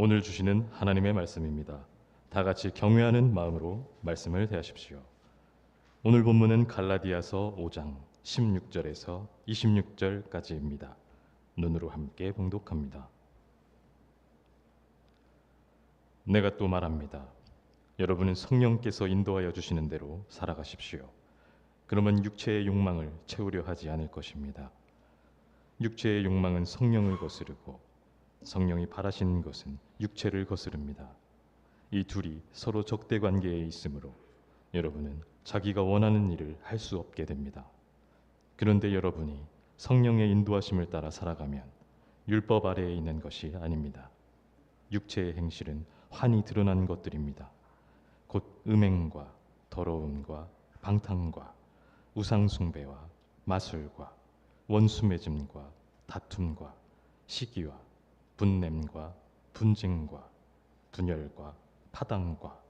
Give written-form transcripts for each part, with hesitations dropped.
오늘 주시는 하나님의 말씀입니다. 다 같이 경외하는 마음으로 말씀을 대하십시오. 오늘 본문은 갈라디아서 5장 16절에서 26절까지입니다. 눈으로 함께 봉독합니다. 내가 또 말합니다. 여러분은 성령께서 인도하여 주시는 대로 살아가십시오. 그러면 육체의 욕망을 채우려 하지 않을 것입니다. 육체의 욕망은 성령을 거스르고 성령이 바라시는 것은 육체를 거스릅니다. 이 둘이 서로 적대 관계에 있으므로 여러분은 자기가 원하는 일을 할 수 없게 됩니다. 그런데 여러분이 성령의 인도하심을 따라 살아가면 율법 아래에 있는 것이 아닙니다. 육체의 행실은 환히 드러난 것들입니다. 곧 음행과 더러움과 방탕과 우상숭배와 마술과 원수매짐과 다툼과 시기와 분냄과 분쟁과 분열과 파당과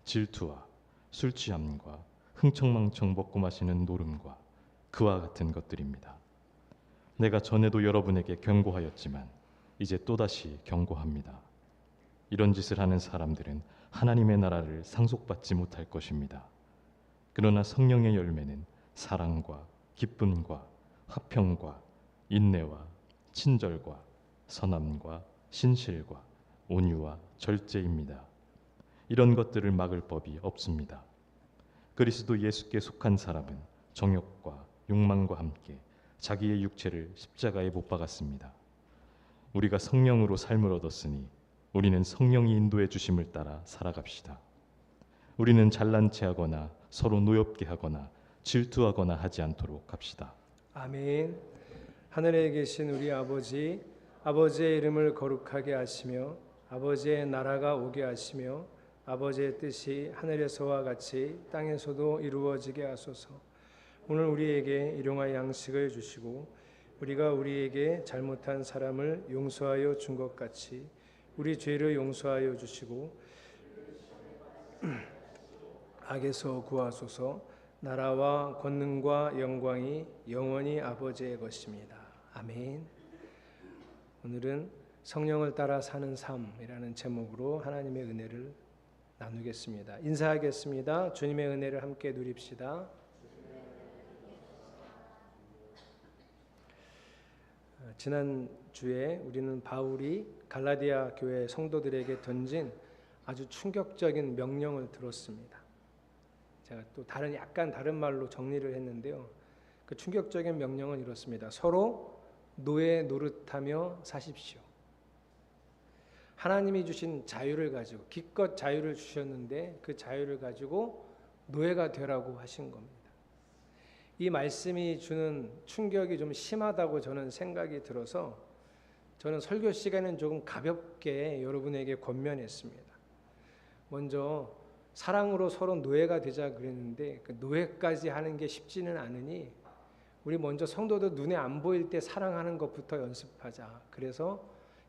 질투와 술취함과 흥청망청 먹고 마시는 노름과 그와 같은 것들입니다. 내가 전에도 여러분에게 경고하였지만 이제 또다시 경고합니다. 이런 짓을 하는 사람들은 하나님의 나라를 상속받지 못할 것입니다. 그러나 성령의 열매는 사랑과 기쁨과 화평과 인내와 친절과 선함과 신실과 온유와 절제입니다. 이런 것들을 막을 법이 없습니다. 그리스도 예수께 속한 사람은 정욕과 욕망과 함께 자기의 육체를 십자가에 못 박았습니다. 우리가 성령으로 삶을 얻었으니 우리는 성령이 인도해 주심을 따라 살아갑시다. 우리는 잘난 체하거나 서로 노엽게 하거나 질투하거나 하지 않도록 합시다. 아멘. 하늘에 계신 우리 아버지, 아버지의 이름을 거룩하게 하시며 아버지의 나라가 오게 하시며 아버지의 뜻이 하늘에서와 같이 땅에서도 이루어지게 하소서. 오늘 우리에게 일용할 양식을 주시고 우리가 우리에게 잘못한 사람을 용서하여 준 것 같이 우리 죄를 용서하여 주시고 악에서 구하소서. 나라와 권능과 영광이 영원히 아버지의 것입니다. 아멘. 오늘은 성령을 따라 사는 삶이라는 제목으로 하나님의 은혜를 나누겠습니다. 인사하겠습니다. 주님의 은혜를 함께 누립시다. 지난 주에 우리는 바울이 갈라디아 교회 성도들에게 던진 아주 충격적인 명령을 들었습니다. 제가 또 약간 다른 말로 정리를 했는데요. 그 충격적인 명령은 이렇습니다. 서로 노예 노릇하며 사십시오. 하나님이 주신 자유를 가지고 기껏 자유를 주셨는데 그 자유를 가지고 노예가 되라고 하신 겁니다. 이 말씀이 주는 충격이 좀 심하다고 저는 생각이 들어서 저는 설교 시간은 조금 가볍게 여러분에게 권면했습니다. 먼저 사랑으로 서로 노예가 되자 그랬는데 그 노예까지 하는 게 쉽지는 않으니 우리 먼저 성도들 눈에 안 보일 때 사랑하는 것부터 연습하자. 그래서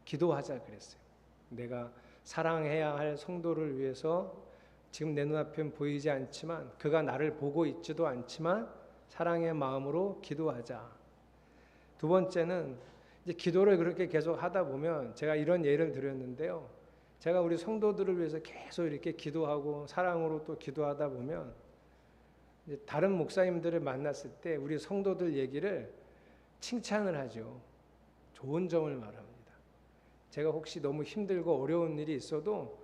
기도하자 그랬어요. 내가 사랑해야 할 성도를 위해서 지금 내 눈앞엔 보이지 않지만 그가 나를 보고 있지도 않지만 사랑의 마음으로 기도하자. 두 번째는 이제 기도를 그렇게 계속 하다 보면 제가 이런 예를 드렸는데요. 제가 우리 성도들을 위해서 계속 이렇게 기도하고 사랑으로 또 기도하다 보면 이제 다른 목사님들을 만났을 때 우리 성도들 얘기를 칭찬을 하죠. 좋은 점을 말합니다. 제가 혹시 너무 힘들고 어려운 일이 있어도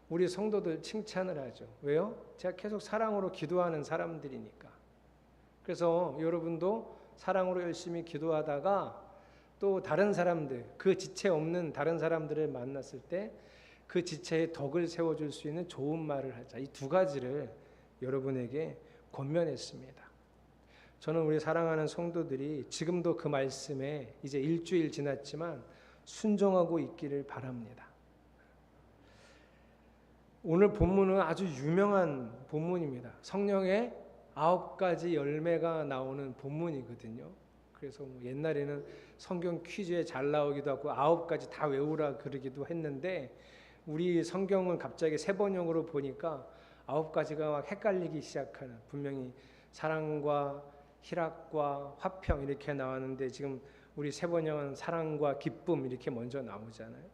우리 성도들 칭찬을 하죠. 왜요? 제가 계속 사랑으로 기도하는 사람들이니까. 그래서 여러분도 사랑으로 열심히 기도하다가 또 다른 사람들, 그 지체 없는 다른 사람들을 만났을 때 그 지체에 덕을 세워줄 수 있는 좋은 말을 하자. 이 두 가지를 여러분에게 권면했습니다. 저는 우리 사랑하는 성도들이 지금도 그 말씀에 이제 일주일 지났지만 순종하고 있기를 바랍니다. 오늘 본문은 아주 유명한 본문입니다. 성령의 9가지 열매가 나오는 본문이거든요. 그래서 옛날에는 성경 퀴즈에 잘 나오기도 하고 9가지 다 외우라 그러기도 했는데 우리 성경을 갑자기 세번역으로 보니까 9가지가 막 헷갈리기 시작하는, 분명히 사랑과 희락과 화평 이렇게 나왔는데 지금 우리 세번역은 사랑과 기쁨 이렇게 먼저 나오잖아요.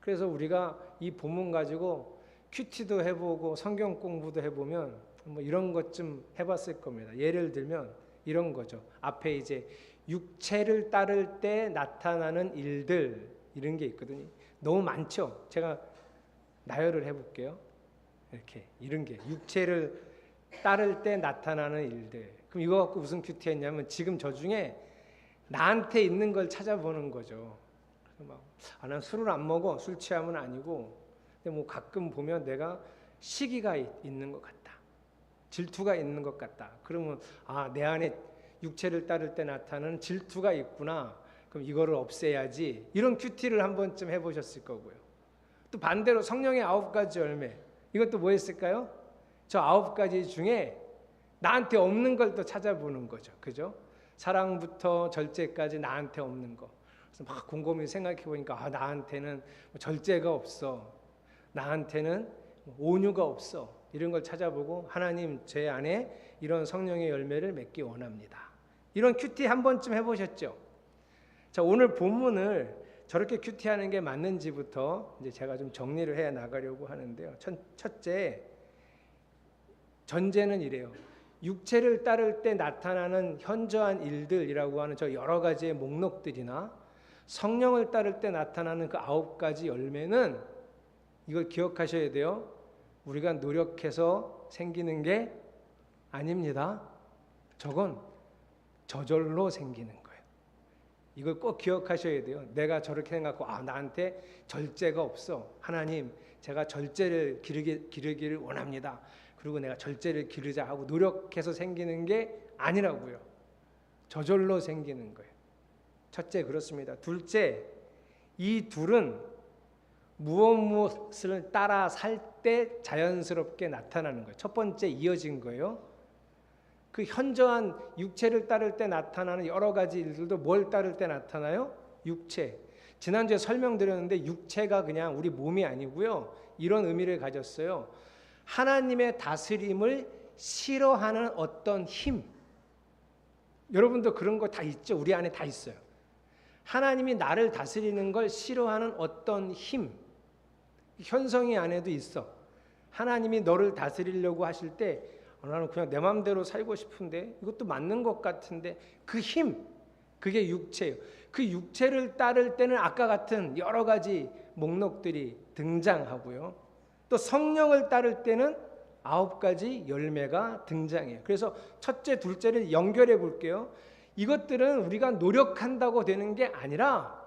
그래서 우리가 이 본문 가지고 큐티도 해보고 성경 공부도 해보면 뭐 이런 것 좀 해봤을 겁니다. 예를 들면 이런 거죠. 앞에 이제 육체를 따를 때 나타나는 일들 이런 게 있거든요. 너무 많죠. 제가 나열을 해볼게요. 이렇게 이런 게 육체를 따를 때 나타나는 일들. 그럼 이거 갖고 무슨 큐티 했냐면 지금 저 중에 나한테 있는 걸 찾아보는 거죠. 그래서 막 난 술을 안 먹어. 술 취함은 아니고. 근데 뭐 가끔 보면 내가 시기가 있는 것 같다. 질투가 있는 것 같다. 그러면 내 안에 육체를 따를 때 나타나는 질투가 있구나. 그럼 이거를 없애야지. 이런 큐티를 한 번쯤 해보셨을 거고요. 또 반대로 성령의 9가지 열매. 이것도 뭐 했을까요? 저 9가지 중에 나한테 없는 걸 또 찾아보는 거죠. 그죠? 사랑부터 절제까지 나한테 없는 거. 그래서 막 곰곰이 생각해 보니까 나한테는 절제가 없어. 나한테는 온유가 없어. 이런 걸 찾아보고 하나님 제 안에 이런 성령의 열매를 맺기 원합니다. 이런 큐티 한 번쯤 해보셨죠? 자, 오늘 본문을 저렇게 큐티하는 게 맞는지부터 이제 제가 좀 정리를 해 나가려고 하는데요. 첫째, 전제는 이래요. 육체를 따를 때 나타나는 현저한 일들이라고 하는 저 여러 가지의 목록들이나 성령을 따를 때 나타나는 그 9가지 열매는 이걸 기억하셔야 돼요. 우리가 노력해서 생기는 게 아닙니다. 저건 저절로 생기는 거예요. 이걸 꼭 기억하셔야 돼요. 내가 저렇게 생각하고 나한테 절제가 없어. 하나님, 제가 절제를 기르기를 원합니다. 그리고 내가 절제를 기르자 하고 노력해서 생기는 게 아니라고요. 저절로 생기는 거예요. 첫째 그렇습니다. 둘째, 이 둘은 무엇을 따라 살 때 자연스럽게 나타나는 거예요. 첫 번째 이어진 거예요. 그 현저한 육체를 따를 때 나타나는 여러 가지 일들도 뭘 따를 때 나타나요? 육체. 지난주에 설명드렸는데 육체가 그냥 우리 몸이 아니고요. 이런 의미를 가졌어요. 하나님의 다스림을 싫어하는 어떤 힘. 여러분도 그런 거 다 있죠? 우리 안에 다 있어요. 하나님이 나를 다스리는 걸 싫어하는 어떤 힘. 현성이 안에도 있어. 하나님이 너를 다스리려고 하실 때 나는 그냥 내 마음대로 살고 싶은데 이것도 맞는 것 같은데 그 힘, 그게 육체예요. 그 육체를 따를 때는 아까 같은 여러 가지 목록들이 등장하고요. 또 성령을 따를 때는 9가지 열매가 등장해요. 그래서 첫째, 둘째를 연결해 볼게요. 이것들은 우리가 노력한다고 되는 게 아니라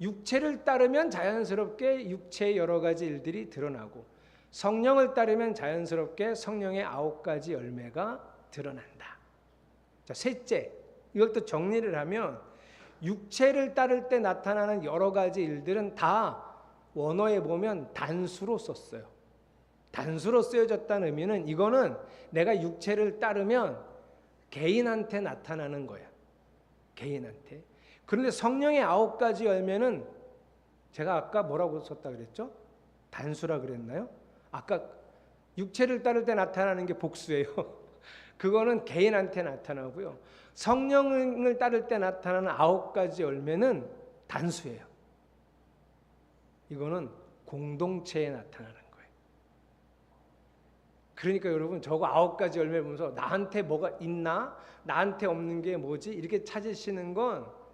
육체를 따르면 자연스럽게 육체의 여러 가지 일들이 드러나고 성령을 따르면 자연스럽게 성령의 9가지 열매가 드러난다. 자, 셋째, 이걸 또 정리를 하면 육체를 따를 때 나타나는 여러 가지 일들은 다 원어에 보면 단수로 썼어요. 단수로 쓰여졌다는 의미는 이거는 내가 육체를 따르면 개인한테 나타나는 거야. 개인한테. 그런데 성령의 9가지 열매는 제가 아까 뭐라고 썼다 그랬죠? 단수라 그랬나요? 아까 육체를 따를 때 나타나는 게 복수예요. 그거는 개인한테 나타나고요. 성령을 따를 때 나타나는 9가지 열매는 단수예요. 이거는 공동체에 나타나는 거예요. 그러니까 여러분 저거 9가지 열매 보면서 나한테 뭐가 있나? 나한테 없는 게 뭐지? 이렇게 찾으시는 건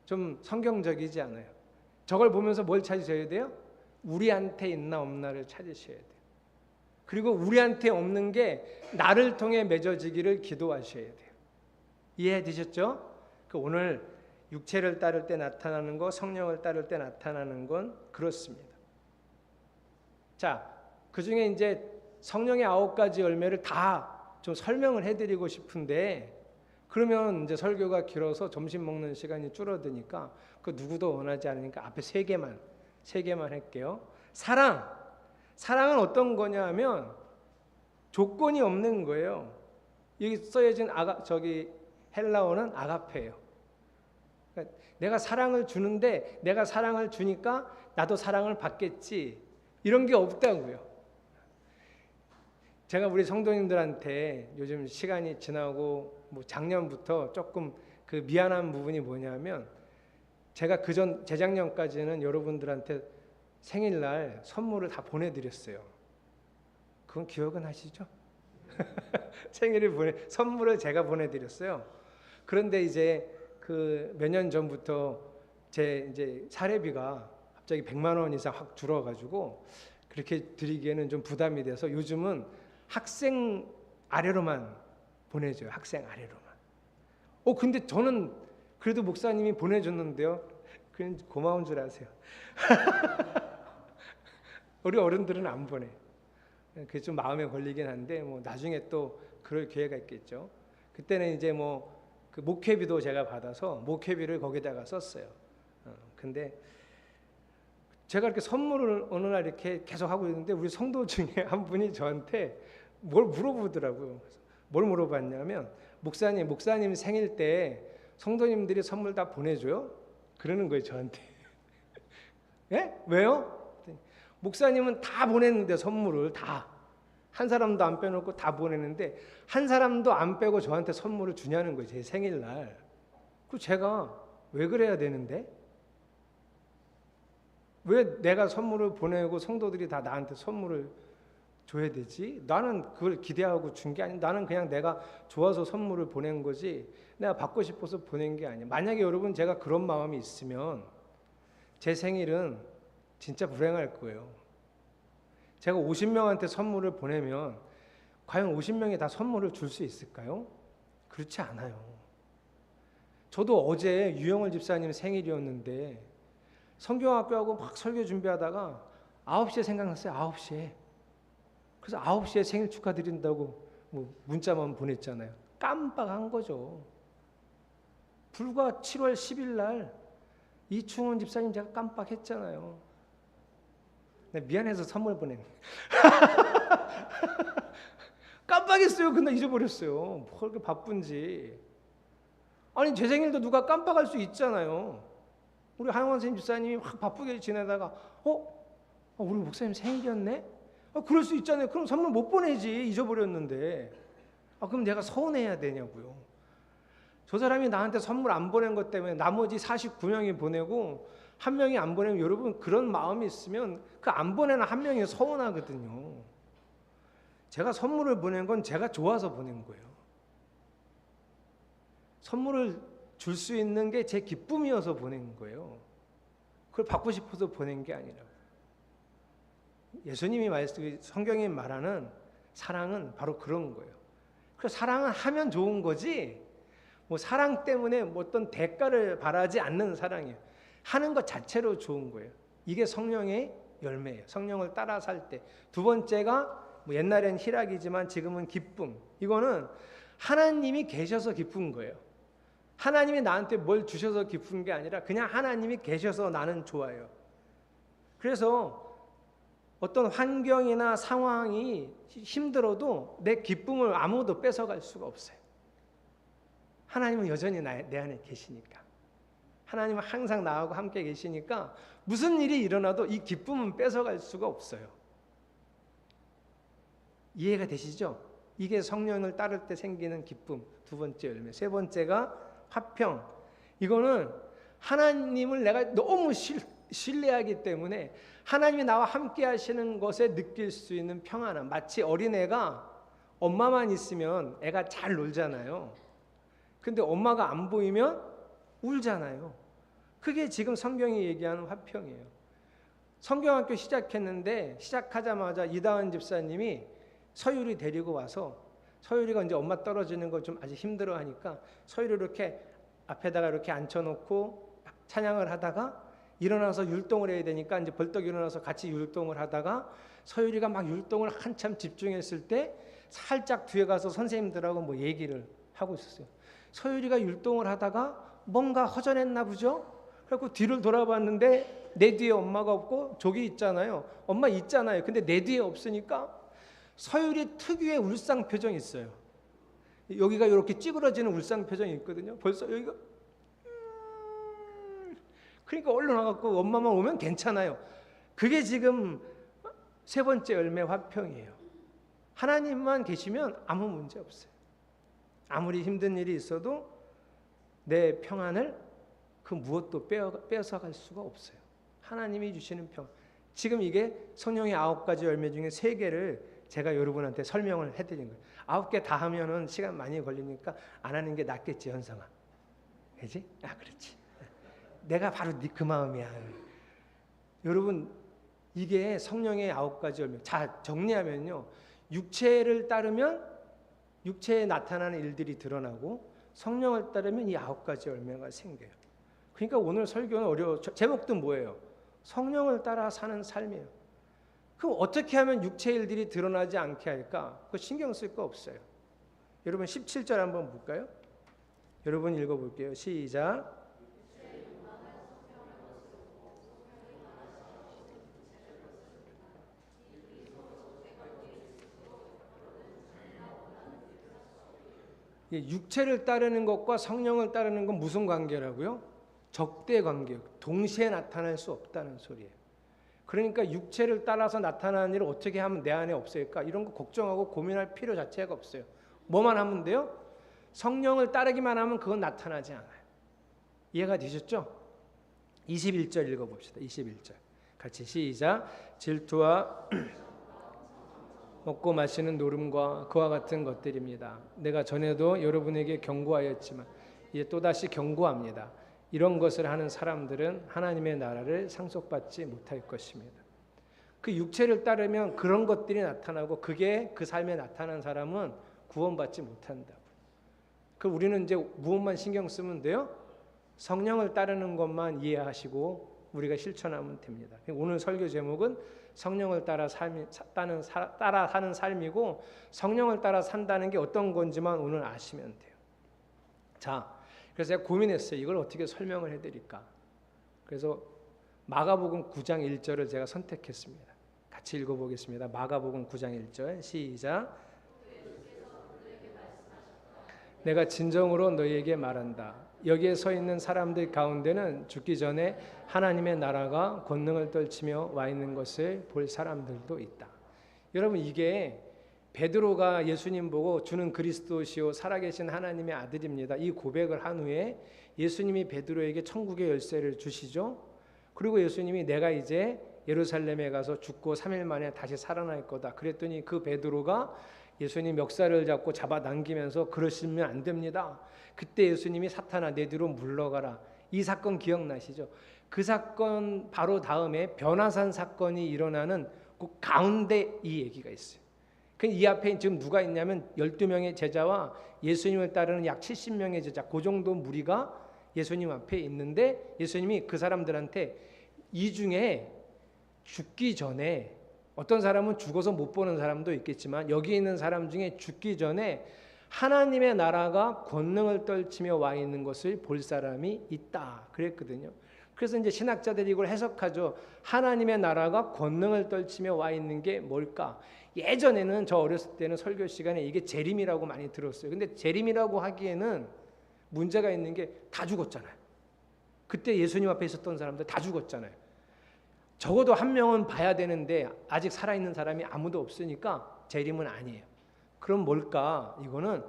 좀 성경적이지 않아요. 저걸 보면서 뭘 찾으셔야 돼요? 우리한테 있나 없나를 찾으셔야 돼요. 그리고 우리한테 없는 게 나를 통해 맺어지기를 기도하셔야 돼요. 이해되셨죠? 오늘 육체를 따를 때 나타나는 거, 성령을 따를 때 나타나는 건 그렇습니다. 자, 그 중에 이제 성령의 9가지 열매를 다 좀 설명을 해드리고 싶은데 그러면 이제 설교가 길어서 점심 먹는 시간이 줄어드니까 그 누구도 원하지 않으니까 앞에 3개만 할게요. 사랑은 어떤 거냐 하면 조건이 없는 거예요. 여기 써여진 헬라어는 아가페예요. 그러니까 내가 사랑을 주는데 내가 사랑을 주니까 나도 사랑을 받겠지 이런 게 없다고요. 제가 우리 성도님들한테 요즘 시간이 지나고 작년부터 조금 그 미안한 부분이 뭐냐면 제가 재작년까지는 여러분들한테 생일날 선물을 다 보내드렸어요. 그건 기억은 하시죠? 선물을 제가 보내드렸어요. 그런데 이제 그 몇 년 전부터 제 이제 사례비가 갑자기 100만 원 이상 확 줄어가지고 그렇게 드리기에는 좀 부담이 돼서 요즘은 학생 아래로만 보내줘요. 학생 아래로만. 근데 저는 그래도 목사님이 보내줬는데요. 그냥 고마운 줄 아세요. 우리 어른들은 안 보내. 그게 좀 마음에 걸리긴 한데 뭐 나중에 또 그럴 기회가 있겠죠. 그때는 이제 뭐 그 목회비도 제가 받아서 목회비를 거기다가 썼어요. 근데 제가 이렇게 선물을 어느 날 이렇게 계속 하고 있는데 우리 성도 중에 한 분이 저한테 뭘 물어보더라고요. 뭘 물어봤냐면 목사님 생일 때 성도님들이 선물 다 보내줘요? 그러는 거예요 저한테. 예? 왜요? 목사님은 다 보냈는데 선물을 다. 한 사람도 안 빼놓고 다 보내는데 한 사람도 안 빼고 저한테 선물을 주냐는 거예요. 제 생일날. 그 제가 왜 그래야 되는데? 왜 내가 선물을 보내고 성도들이 다 나한테 선물을 줘야 되지? 나는 그걸 기대하고 준 게 아니고 나는 그냥 내가 좋아서 선물을 보낸 거지 내가 받고 싶어서 보낸 게 아니에요. 만약에 여러분 제가 그런 마음이 있으면 제 생일은 진짜 불행할 거예요. 제가 50명한테 선물을 보내면 과연 50명이 다 선물을 줄 수 있을까요? 그렇지 않아요. 저도 어제 유영월 집사님 생일이었는데 성경학교하고 막 설교 준비하다가 9시에 생각났어요. 9시에. 그래서 9시에 생일 축하드린다고 뭐 문자만 보냈잖아요. 깜빡한 거죠. 불과 7월 10일 날 이충원 집사님 제가 깜빡했잖아요. 미안해서 선물 보낸. 깜빡했어요. 근데 잊어버렸어요. 뭐 그렇게 바쁜지. 아니 제 생일도 누가 깜빡할 수 있잖아요. 우리 한원 선생님 집사님이 확 바쁘게 지내다가 우리 목사님 생일이었네? 그럴 수 있잖아요. 그럼 선물 못 보내지. 잊어버렸는데. 그럼 내가 서운해야 되냐고요. 저 사람이 나한테 선물 안 보낸 것 때문에 나머지 49명이 보내고 한 명이 안 보내면 여러분 그런 마음이 있으면 그 안 보내는 한 명이 서운하거든요. 제가 선물을 보낸 건 제가 좋아서 보낸 거예요. 선물을 줄 수 있는 게 제 기쁨이어서 보낸 거예요. 그걸 받고 싶어서 보낸 게 아니라. 예수님이 성경이 말하는 사랑은 바로 그런 거예요. 그 사랑은 하면 좋은 거지 뭐 사랑 때문에 뭐 어떤 대가를 바라지 않는 사랑이에요. 하는 것 자체로 좋은 거예요. 이게 성령의 열매예요. 성령을 따라 살 때. 두 번째가 뭐 옛날엔 희락이지만 지금은 기쁨. 이거는 하나님이 계셔서 기쁜 거예요. 하나님이 나한테 뭘 주셔서 기쁜 게 아니라 그냥 하나님이 계셔서 나는 좋아요. 그래서 어떤 환경이나 상황이 힘들어도 내 기쁨을 아무도 뺏어갈 수가 없어요. 하나님은 여전히 내 안에 계시니까. 하나님은 항상 나하고 함께 계시니까 무슨 일이 일어나도 이 기쁨은 뺏어갈 수가 없어요. 이해가 되시죠? 이게 성령을 따를 때 생기는 기쁨. 두 번째 열매. 세 번째가 화평. 이거는 하나님을 내가 너무 신뢰하기 때문에 하나님이 나와 함께 하시는 것에 느낄 수 있는 평안함. 마치 어린애가 엄마만 있으면 애가 잘 놀잖아요. 근데 엄마가 안 보이면 울잖아요. 그게 지금 성경이 얘기하는 화평이에요. 성경학교 시작했는데 시작하자마자 이다은 집사님이 서율이 데리고 와서 서율이가 이제 엄마 떨어지는 거 좀 아직 힘들어하니까 서율이 이렇게 앞에다가 이렇게 앉혀놓고 찬양을 하다가 일어나서 율동을 해야 되니까 이제 벌떡 일어나서 같이 율동을 하다가 서율이가 막 율동을 한참 집중했을 때 살짝 뒤에 가서 선생님들하고 뭐 얘기를 하고 있었어요. 서율이가 율동을 하다가 뭔가 허전했나 보죠? 그래서 뒤를 돌아봤는데 내 뒤에 엄마가 없고 저기 있잖아요. 엄마 있잖아요. 근데 내 뒤에 없으니까 서율이 특유의 울상 표정이 있어요. 여기가 이렇게 찌그러지는 울상 표정이 있거든요. 벌써 여기가 그러니까 얼른 와갖고 엄마만 오면 괜찮아요. 그게 지금 세 번째 열매 화평이에요. 하나님만 계시면 아무 문제 없어요. 아무리 힘든 일이 있어도 내 평안을 그 무엇도 빼앗아갈 수가 없어요. 하나님이 주시는 평. 지금 이게 성령의 9가지 열매 중에 3개를 제가 여러분한테 설명을 해드린 거예요. 9개 다 하면은 시간 많이 걸리니까 안 하는 게 낫겠지, 현성아. 그지? 아, 그렇지. 내가 바로 그 마음이야. 여러분, 이게 성령의 9가지 열매. 자, 정리하면요. 육체를 따르면 육체에 나타나는 일들이 드러나고, 성령을 따르면 이 9가지 열매가 생겨요. 그러니까 오늘 설교는 어려워. 제목도 뭐예요? 성령을 따라 사는 삶이에요. 그럼 어떻게 하면 육체 일들이 드러나지 않게 할까? 그거 신경 쓸 거 없어요. 여러분 17절 한번 볼까요? 여러분 읽어볼게요. 시작. 육체를 따르는 것과 성령을 따르는 건 무슨 관계라고요? 적대 관계예요. 동시에 나타날 수 없다는 소리예요. 그러니까 육체를 따라서 나타나는 일을 어떻게 하면 내 안에 없앨까? 이런 거 걱정하고 고민할 필요 자체가 없어요. 뭐만 하면 돼요? 성령을 따르기만 하면 그건 나타나지 않아요. 이해가 되셨죠? 21절 읽어봅시다. 21절 같이 시작. 질투와 먹고 마시는 노름과 그와 같은 것들입니다. 내가 전에도 여러분에게 경고하였지만 이제 또다시 경고합니다. 이런 것을 하는 사람들은 하나님의 나라를 상속받지 못할 것입니다. 그 육체를 따르면 그런 것들이 나타나고 그게 그 삶에 나타난 사람은 구원받지 못한다고. 그 우리는 이제 무엇만 신경 쓰면 돼요? 성령을 따르는 것만 이해하시고 우리가 실천하면 됩니다. 오늘 설교 제목은 성령을 따라 사는 삶이고, 성령을 따라 산다는 게 어떤 건지만 오늘 아시면 돼요. 자, 그래서 제가 고민했어요. 이걸 어떻게 설명을 해드릴까? 그래서 마가복음 9장 1절을 제가 선택했습니다. 같이 읽어보겠습니다. 마가복음 9장 1절 시작. 내가 진정으로 너희에게 말한다. 여기에 서 있는 사람들 가운데는 죽기 전에 하나님의 나라가 권능을 떨치며 와 있는 것을 볼 사람들도 있다. 여러분, 이게 베드로가 예수님 보고 주는 그리스도시요 살아계신 하나님의 아들입니다. 이 고백을 한 후에 예수님이 베드로에게 천국의 열쇠를 주시죠. 그리고 예수님이 내가 이제 예루살렘에 가서 죽고 3일 만에 다시 살아날 거다. 그랬더니 그 베드로가 예수님 멱살을 잡고 잡아당기면서 그러시면 안 됩니다. 그때 예수님이 사탄아 내 뒤로 물러가라. 이 사건 기억나시죠? 그 사건 바로 다음에 변화산 사건이 일어나는 그 가운데 이 얘기가 있어요. 이 앞에 지금 누가 있냐면 12명의 제자와 예수님을 따르는 약 70명의 제자, 그 정도 무리가 예수님 앞에 있는데 예수님이 그 사람들한테 이 중에 죽기 전에, 어떤 사람은 죽어서 못 보는 사람도 있겠지만 여기 있는 사람 중에 죽기 전에 하나님의 나라가 권능을 떨치며 와 있는 것을 볼 사람이 있다 그랬거든요. 그래서 이제 신학자들이 이걸 해석하죠. 하나님의 나라가 권능을 떨치며 와 있는 게 뭘까? 예전에는 저 어렸을 때는 설교 시간에 이게 재림이라고 많이 들었어요. 근데 재림이라고 하기에는 문제가 있는 게 다 죽었잖아요. 그때 예수님 앞에 있었던 사람들 다 죽었잖아요. 적어도 한 명은 봐야 되는데 아직 살아있는 사람이 아무도 없으니까 재림은 아니에요. 그럼 뭘까? 이거는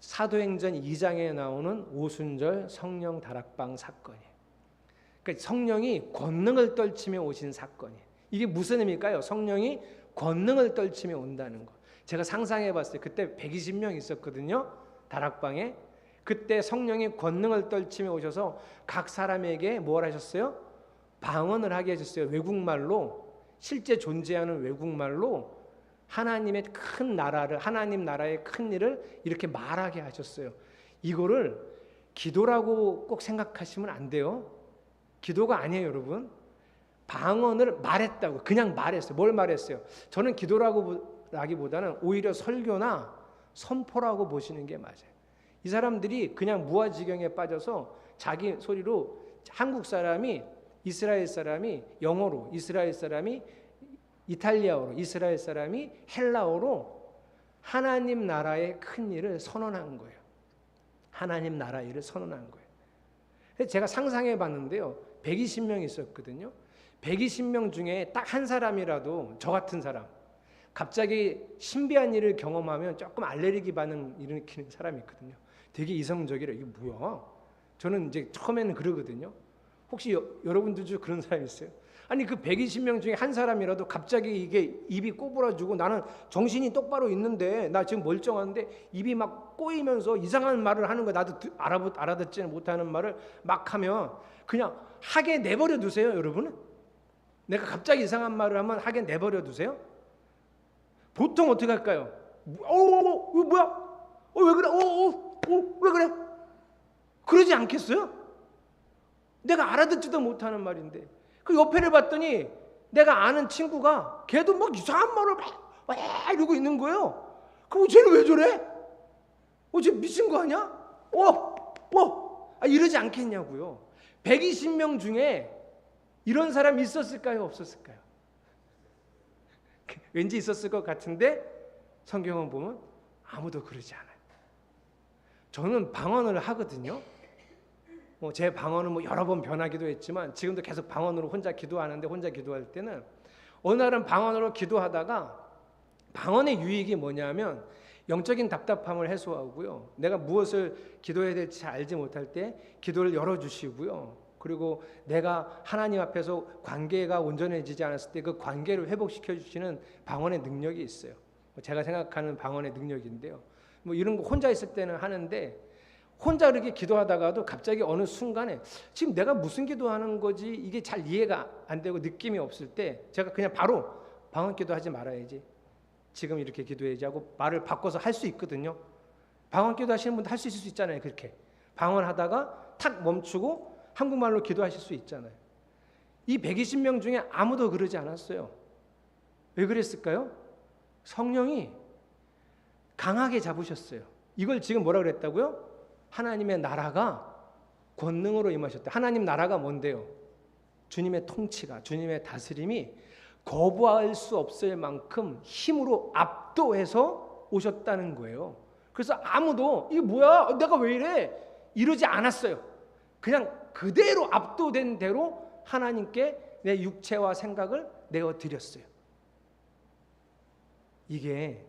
사도행전 2장에 나오는 오순절 성령 다락방 사건이에요. 그러니까 성령이 권능을 떨치며 오신 사건이에요. 이게 무슨 의미일까요? 성령이 권능을 떨치며 온다는 거. 제가 상상해 봤어요. 그때 120명 있었거든요. 다락방에. 그때 성령이 권능을 떨치며 오셔서 각 사람에게 뭘 하셨어요? 방언을 하게 하셨어요. 외국말로, 실제 존재하는 외국말로 하나님의 큰 나라를, 하나님 나라의 큰 일을 이렇게 말하게 하셨어요. 이거를 기도라고 꼭 생각하시면 안 돼요. 기도가 아니에요, 여러분. 방언을 말했다고, 그냥 말했어요. 뭘 말했어요? 저는 기도라기보다는 오히려 설교나 선포라고 보시는 게 맞아요. 이 사람들이 그냥 무아지경에 빠져서 자기 소리로 한국 사람이, 이스라엘 사람이 영어로, 이스라엘 사람이 이탈리아어로, 이스라엘 사람이 헬라어로 하나님 나라의 큰 일을 선언한 거예요. 하나님 나라 일을 선언한 거예요. 제가 상상해 봤는데요. 120명 있었거든요. 120명 중에 딱 한 사람이라도, 저 같은 사람, 갑자기 신비한 일을 경험하면 조금 알레르기 반응 일으키는 사람이 있거든요. 되게 이성적이라 이게 뭐야? 저는 이제 처음에는 그러거든요. 혹시 여러분들 중 그런 사람 있어요? 아니 그 120명 중에 한 사람이라도 갑자기 이게 입이 꼬부라지고 나는 정신이 똑바로 있는데 나 지금 멀쩡한데 입이 막 꼬이면서 이상한 말을 하는 거 나도 알아듣지는 못하는 말을 막 하면 그냥 하게 내버려 두세요, 여러분은? 내가 갑자기 이상한 말을 하면 하게 내버려 두세요? 보통 어떻게 할까요? 이거 뭐야? 왜 그래? 왜 그래? 그러지 않겠어요? 내가 알아듣지도 못하는 말인데 그 옆에를 봤더니 내가 아는 친구가 걔도 막 이상한 말을 막 이러고 있는 거예요. 그럼 쟤는 왜 저래? 쟤 미친 거 아니야? 이러지 않겠냐고요. 120명 중에 이런 사람이 있었을까요? 없었을까요? 왠지 있었을 것 같은데 성경은 보면 아무도 그러지 않아요. 저는 방언을 하거든요. 제 방언은 여러 번 변하기도 했지만 지금도 계속 방언으로 혼자 기도하는데 혼자 기도할 때는 어느 날은 방언으로 기도하다가 방언의 유익이 뭐냐면 영적인 답답함을 해소하고요. 내가 무엇을 기도해야 될지 잘 알지 못할 때 기도를 열어주시고요. 그리고 내가 하나님 앞에서 관계가 온전해지지 않았을 때 그 관계를 회복시켜 주시는 방언의 능력이 있어요. 제가 생각하는 방언의 능력인데요. 이런 거 혼자 있을 때는 하는데 혼자 이렇게 기도하다가도 갑자기 어느 순간에 지금 내가 무슨 기도하는 거지 이게 잘 이해가 안 되고 느낌이 없을 때 제가 그냥 바로 방언 기도하지 말아야지 지금 이렇게 기도해야지 하고 말을 바꿔서 할 수 있거든요. 방언 기도하시는 분도 할 수 있을 수 있잖아요. 그렇게 방언하다가 탁 멈추고 한국말로 기도하실 수 있잖아요. 이 120명 중에 아무도 그러지 않았어요. 왜 그랬을까요? 성령이 강하게 잡으셨어요. 이걸 지금 뭐라 그랬다고요? 하나님의 나라가 권능으로 임하셨다. 하나님 나라가 뭔데요? 주님의 통치가, 주님의 다스림이 거부할 수 없을 만큼 힘으로 압도해서 오셨다는 거예요. 그래서 아무도 이게 뭐야? 내가 왜 이래? 이러지 않았어요. 그냥 그대로 압도된 대로 하나님께 내 육체와 생각을 내어드렸어요. 이게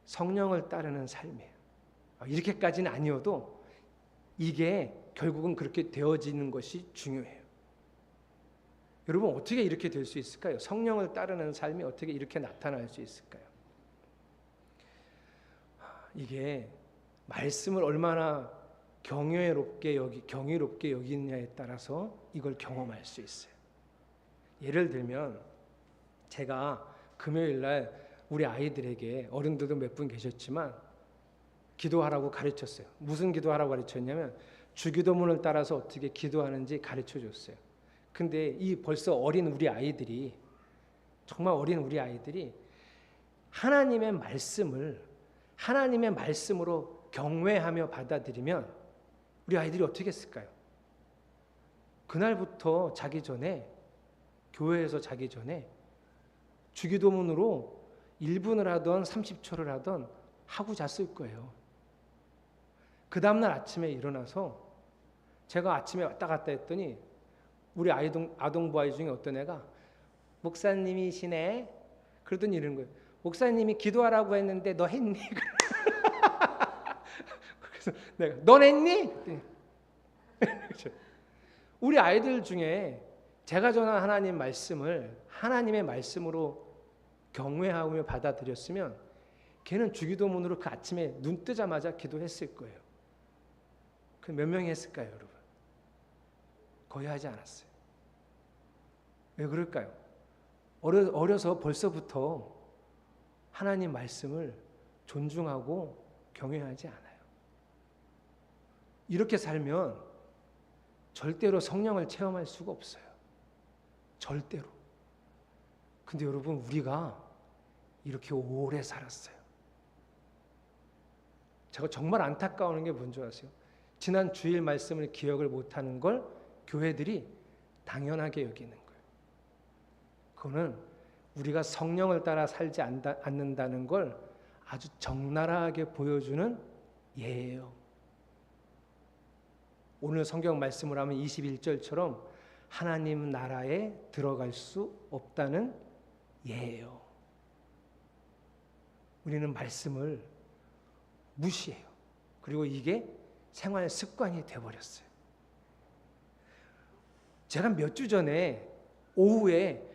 성령을 따르는 삶이에요. 이렇게까지는 아니어도 이게 결국은 그렇게 되어지는 것이 중요해요. 여러분 어떻게 이렇게 될 수 있을까요? 성령을 따르는 삶이 어떻게 이렇게 나타날 수 있을까요? 이게 말씀을 얼마나 경외롭게 여기느냐에 따라서 이걸 경험할 수 있어요. 예를 들면 제가 금요일 날 우리 아이들에게 어른들도 몇 분 계셨지만 기도하라고 가르쳤어요. 무슨 기도하라고 가르쳤냐면 주기도문을 따라서 어떻게 기도하는지 가르쳐 줬어요. 근데 이 벌써 어린 우리 아이들이 정말 어린 우리 아이들이 하나님의 말씀으로 경외하며 받아들이면 우리 아이들이 어떻게 했을까요? 그날부터 자기 전에 교회에서 자기 전에 주기도문으로 1분을 하던 30초를 하던 하고 잤을 거예요. 그 다음날 아침에 일어나서 제가 아침에 왔다 갔다 했더니 우리 아동부 아이 중에 어떤 애가 목사님이시네 그러더니 이러는 거예요. 목사님이 기도하라고 했는데 너 했니? 그래서 내가 넌 했니? 우리 아이들 중에 제가 전한 하나님 말씀을 하나님의 말씀으로 경외하며 받아들였으면 걔는 주기도문으로 그 아침에 눈 뜨자마자 기도했을 거예요. 그 몇 명이 했을까요, 여러분? 거의 하지 않았어요. 왜 그럴까요? 어려서 벌써부터 하나님 말씀을 존중하고 경외하지 않아요. 이렇게 살면 절대로 성령을 체험할 수가 없어요. 절대로. 근데 여러분 우리가 이렇게 오래 살았어요. 제가 정말 안타까운 게 뭔지 아세요? 지난 주일 말씀을 기억을 못하는 걸 교회들이 당연하게 여기는 거예요. 그거는 우리가 성령을 따라 살지 않는다는 걸 아주 적나라하게 보여주는 예예요. 오늘 성경 말씀을 하면 21절처럼 하나님 나라에 들어갈 수 없다는 예예요. 우리는 말씀을 무시해요. 그리고 이게 생활 습관이 되어버렸어요. 제가 몇 주 전에 오후에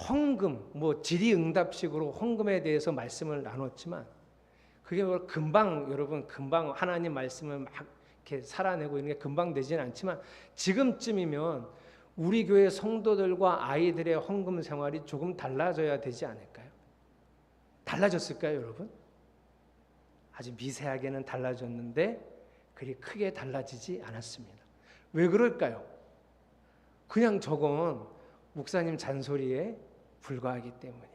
헌금, 질의응답식으로 헌금에 대해서 말씀을 나눴지만 그게 여러분 금방 하나님 말씀을 막 이렇게 살아내고 이런 게 금방 되지는 않지만 지금쯤이면 우리 교회 성도들과 아이들의 헌금 생활이 조금 달라져야 되지 않을까요? 달라졌을까요, 여러분? 아주 미세하게는 달라졌는데 그리 크게 달라지지 않았습니다. 왜 그럴까요? 그냥 저건 목사님 잔소리에 불과하기 때문이에요.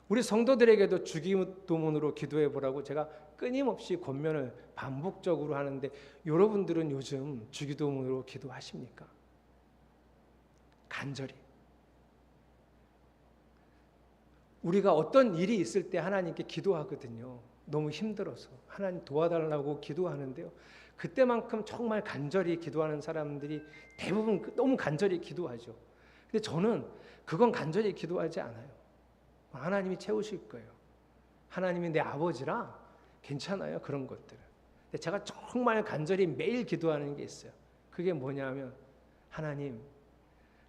우리 성도들에게도 주기도문으로 기도해 보라고 제가 끊임없이 권면을 반복적으로 하는데 여러분들은 요즘 주기도문으로 기도하십니까? 간절히. 우리가 어떤 일이 있을 때 하나님께 기도하거든요. 너무 힘들어서 하나님 도와달라고 기도하는데요. 그때만큼 정말 간절히 기도하는 사람들이 대부분 너무 간절히 기도하죠. 근데 저는 그건 간절히 기도하지 않아요. 하나님이 채우실 거예요. 하나님이 내 아버지라 괜찮아요. 그런 것들은. 근데 제가 정말 간절히 매일 기도하는 게 있어요. 그게 뭐냐면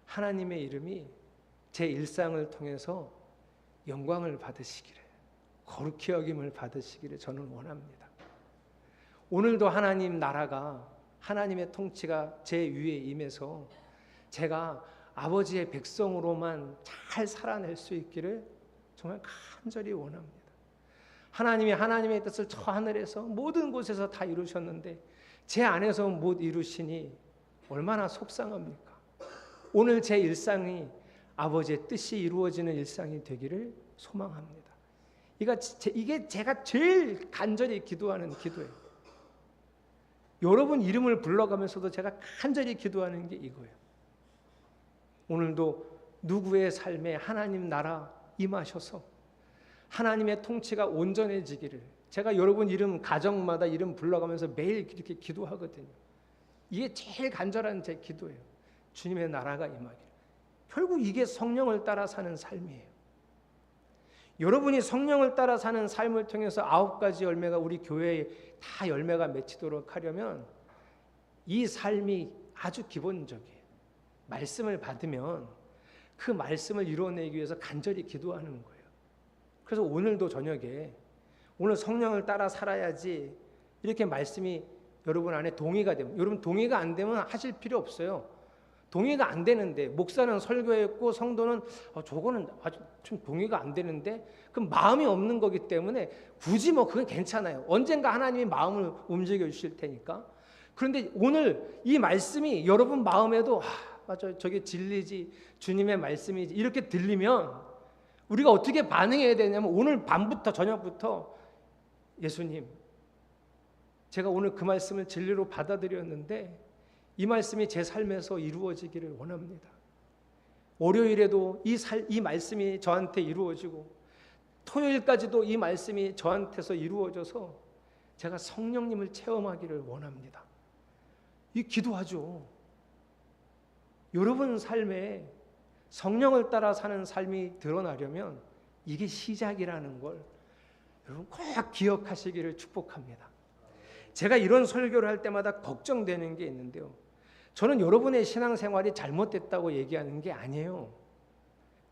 하나님의 이름이 제 일상을 통해서 영광을 받으시기를, 거룩히 여김을 받으시기를 저는 원합니다. 오늘도 하나님 나라가, 하나님의 통치가 제 위에 임해서 제가 아버지의 백성으로만 잘 살아낼 수 있기를 정말 간절히 원합니다. 하나님이 하나님의 뜻을 저 하늘에서 모든 곳에서 다 이루셨는데 제 안에서 못 이루시니 얼마나 속상합니까? 오늘 제 일상이 아버지의 뜻이 이루어지는 일상이 되기를 소망합니다. 이게 제가 제일 간절히 기도하는 기도예요. 여러분 이름을 불러가면서도 제가 간절히 기도하는 게 이거예요. 오늘도 누구의 삶에 하나님 나라 임하셔서 하나님의 통치가 온전해지기를, 제가 여러분 이름 가정마다 이름 불러가면서 매일 이렇게 기도하거든요. 이게 제일 간절한 제 기도예요. 주님의 나라가 임하기를. 결국 이게 성령을 따라 사는 삶이에요. 여러분이 성령을 따라 사는 삶을 통해서 9가지 열매가 우리 교회에 다 열매가 맺히도록 하려면 이 삶이 아주 기본적이에요. 말씀을 받으면 그 말씀을 이루어내기 위해서 간절히 기도하는 거예요. 그래서 오늘도 저녁에 오늘 성령을 따라 살아야지 이렇게 말씀이 여러분 안에 동의가 되면, 여러분 동의가 안 되면 하실 필요 없어요. 동의가 안 되는데 목사는 설교했고 성도는 저거는 아주 좀 동의가 안 되는데 그럼 마음이 없는 거기 때문에 굳이 그건 괜찮아요. 언젠가 하나님이 마음을 움직여 주실 테니까. 그런데 오늘 이 말씀이 여러분 마음에도 맞아요, 저게 진리지, 주님의 말씀이지 이렇게 들리면 우리가 어떻게 반응해야 되냐면 오늘 밤부터 저녁부터 예수님, 제가 오늘 그 말씀을 진리로 받아들였는데 이 말씀이 제 삶에서 이루어지기를 원합니다. 월요일에도 이 말씀이 저한테 이루어지고 토요일까지도 이 말씀이 저한테서 이루어져서 제가 성령님을 체험하기를 원합니다. 이 기도하죠. 여러분 삶에 성령을 따라 사는 삶이 드러나려면 이게 시작이라는 걸 여러분 꼭 기억하시기를 축복합니다. 제가 이런 설교를 할 때마다 걱정되는 게 있는데요. 저는 여러분의 신앙생활이 잘못됐다고 얘기하는 게 아니에요.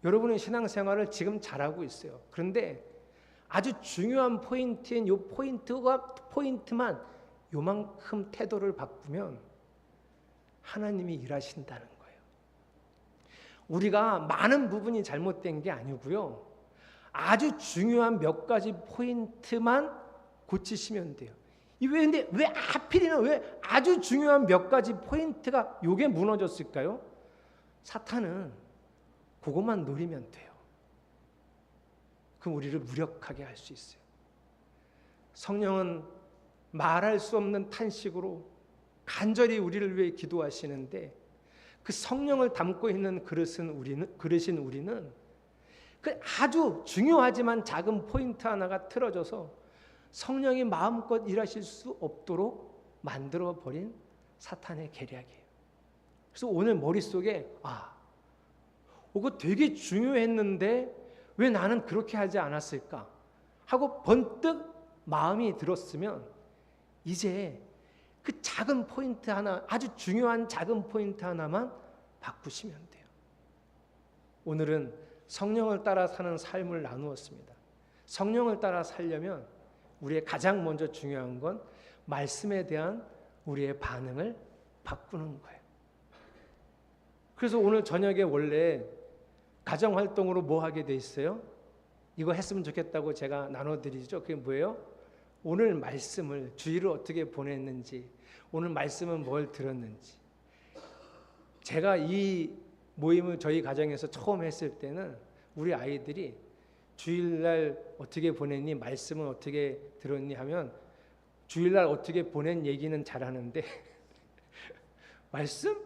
여러분의 신앙생활을 지금 잘하고 있어요. 그런데 아주 중요한 포인트인 이 포인트만 요만큼 태도를 바꾸면 하나님이 일하신다는 거예요. 우리가 많은 부분이 잘못된 게 아니고요. 아주 중요한 몇 가지 포인트만 고치시면 돼요. 근데 왜 하필이면 왜 아주 중요한 몇 가지 포인트가 요게 무너졌을까요? 사탄은 그것만 노리면 돼요. 그럼 우리를 무력하게 할 수 있어요. 성령은 말할 수 없는 탄식으로 간절히 우리를 위해 기도하시는데 그 성령을 담고 있는 그릇인 우리는 그 아주 중요하지만 작은 포인트 하나가 틀어져서 성령이 마음껏 일하실 수 없도록 만들어버린 사탄의 계략이에요. 그래서 오늘 머릿속에 이거 되게 중요했는데 왜 나는 그렇게 하지 않았을까 하고 번뜩 마음이 들었으면 이제 그 작은 포인트 하나, 아주 중요한 작은 포인트 하나만 바꾸시면 돼요. 오늘은 성령을 따라 사는 삶을 나누었습니다. 성령을 따라 살려면 우리의 가장 먼저 중요한 건 말씀에 대한 우리의 반응을 바꾸는 거예요. 그래서 오늘 저녁에 원래 가정활동으로 뭐 하게 돼 있어요? 이거 했으면 좋겠다고 제가 나눠드리죠. 그게 뭐예요? 오늘 말씀을, 주일을 어떻게 보냈는지, 오늘 말씀은 뭘 들었는지. 제가 이 모임을 저희 가정에서 처음 했을 때는 우리 아이들이 주일날 어떻게 보냈니? 말씀은 어떻게 들었니? 하면 주일날 어떻게 보낸 얘기는 잘하는데 말씀?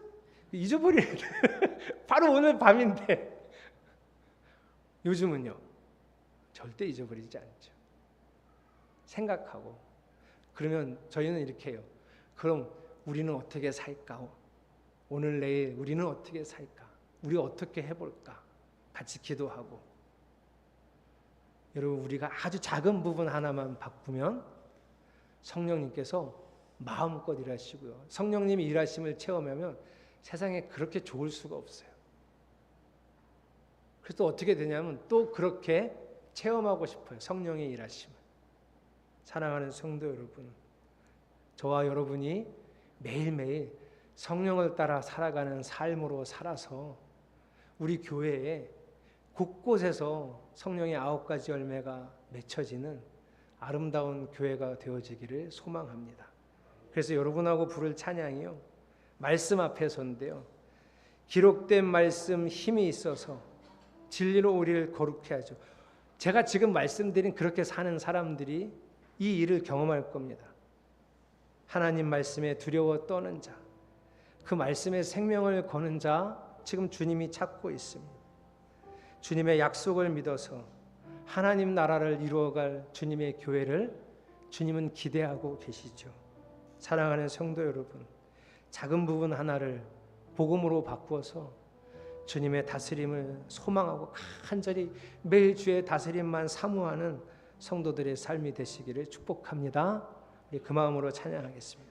잊어버리는 바로 오늘 밤인데 요즘은요 절대 잊어버리지 않죠. 생각하고 그러면 저희는 이렇게 해요. 그럼 우리는 어떻게 살까? 오늘 내일 우리는 어떻게 살까? 우리 어떻게 해볼까? 같이 기도하고. 여러분 우리가 아주 작은 부분 하나만 바꾸면 성령님께서 마음껏 일하시고요. 성령님이 일하심을 체험하면 세상에 그렇게 좋을 수가 없어요. 그래서 또 어떻게 되냐면 또 그렇게 체험하고 싶어요. 성령의 일하심을. 사랑하는 성도 여러분, 저와 여러분이 매일매일 성령을 따라 살아가는 삶으로 살아서 우리 교회에 곳곳에서 성령의 9가지 열매가 맺혀지는 아름다운 교회가 되어지기를 소망합니다. 그래서 여러분하고 부를 찬양이요, 말씀 앞에 선데요, 기록된 말씀 힘이 있어서 진리로 우리를 거룩해 하죠. 제가 지금 말씀드린 그렇게 사는 사람들이 이 일을 경험할 겁니다. 하나님 말씀에 두려워 떠는 자, 그 말씀에 생명을 거는 자, 지금 주님이 찾고 있습니다. 주님의 약속을 믿어서 하나님 나라를 이루어갈 주님의 교회를 주님은 기대하고 계시죠. 사랑하는 성도 여러분, 작은 부분 하나를 복음으로 바꾸어서 주님의 다스림을 소망하고 간절히 매일 주의 다스림만 사모하는 성도들의 삶이 되시기를 축복합니다. 우리 그 마음으로 찬양하겠습니다.